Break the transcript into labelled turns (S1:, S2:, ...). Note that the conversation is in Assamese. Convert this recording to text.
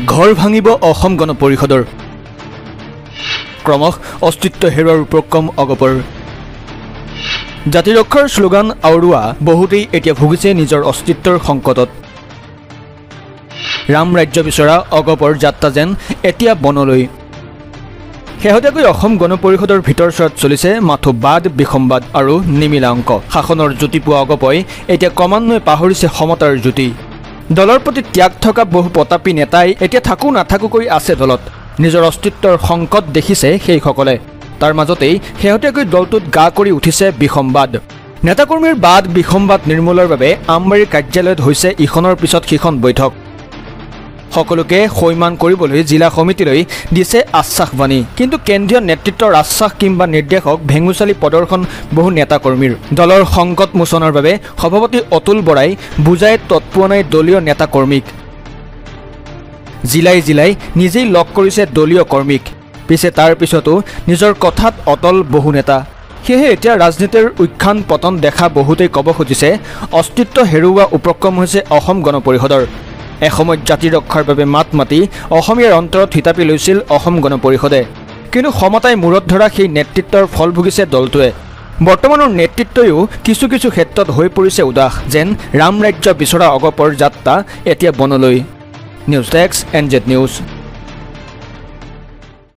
S1: ঘৰ ভাঙিব অসম গণ পৰিষদৰ ক্ৰমশ অস্তিত্ব হেৰুৱাৰ উপক্ৰম অগপৰ জাতি ৰক্ষাৰ শ্লোগান আওৰোৱা বহুতেই এতিয়া ভুগিছে নিজৰ অস্তিত্বৰ সংকটত ৰাম ৰাজ্য বিচৰা অগপৰ যাত্ৰা যেন এতিয়া বনলৈ শেহতীয়াকৈ অসম গণ পৰিষদৰ ভিতৰচৰাত চলিছে মাথো বাদ বিসম্বাদ আৰু নিমিলা অংক শাসনৰ জ্যোতি পোৱা অগপই এতিয়া ক্ৰমান্বয়ে পাহৰিছে সমতাৰ জ্যোতি দলৰ প্ৰতি ত্যাগ থকা বহু প্ৰতাপী নেতাই এতিয়া থাকো নাথাকোকৈ আছে দলত নিজৰ অস্তিত্বৰ সংকট দেখিছে সেইসকলে তাৰ মাজতেই শেহতীয়াকৈ দলটোত গা কৰি উঠিছে বিসম্বাদ নেতাকৰ্মীৰ বাদ বিসম্বাদ নিৰ্মূলৰ বাবে আমবাৰীৰ কাৰ্যালয়ত হৈছে ইখনৰ পিছত সিখন বৈঠক সকলোকে সৈমান কৰিবলৈ জিলা সমিতিলৈ দিছে আশ্বাসবাণী কিন্তু কেন্দ্ৰীয় নেতৃত্বৰ আশ্বাস কিংবা নিৰ্দেশক ভেঙুচালি প্ৰদৰ্শন বহু নেতাকৰ্মীৰ দলৰ সংকট মোচনৰ বাবে সভাপতি অতুল বৰাই বুজাই তৎপোৱা নাই দলীয় নেতাকৰ্মীক জিলাই জিলাই নিজেই লগ কৰিছে দলীয় কৰ্মীক পিছে তাৰ পিছতো নিজৰ কথাত অটল বহু নেতা সেয়ে এতিয়া ৰাজনীতিৰ উত্থান পতন দেখা বহুতেই ক'ব খুজিছে অস্তিত্ব হেৰুওৱা উপক্ৰম হৈছে অসম গণ পৰিষদৰ এসময়ত জাতি ৰক্ষাৰ বাবে মাত মাতি অসমীয়াৰ অন্তৰত থিতাপি লৈছিল অসম গণ পৰিষদে কিন্তু সমতাই মূৰত ধৰা সেই নেতৃত্বৰ ফল ভুগিছে দলটোৱে বৰ্তমানৰ নেতৃত্বয়ো কিছু কিছু ক্ষেত্ৰত হৈ পৰিছে উদাস যেন ৰাম ৰাজ্য বিচৰা অগপৰ যাত্ৰা এতিয়া বনলৈ নিউজ ডেস্ক NZ নিউজ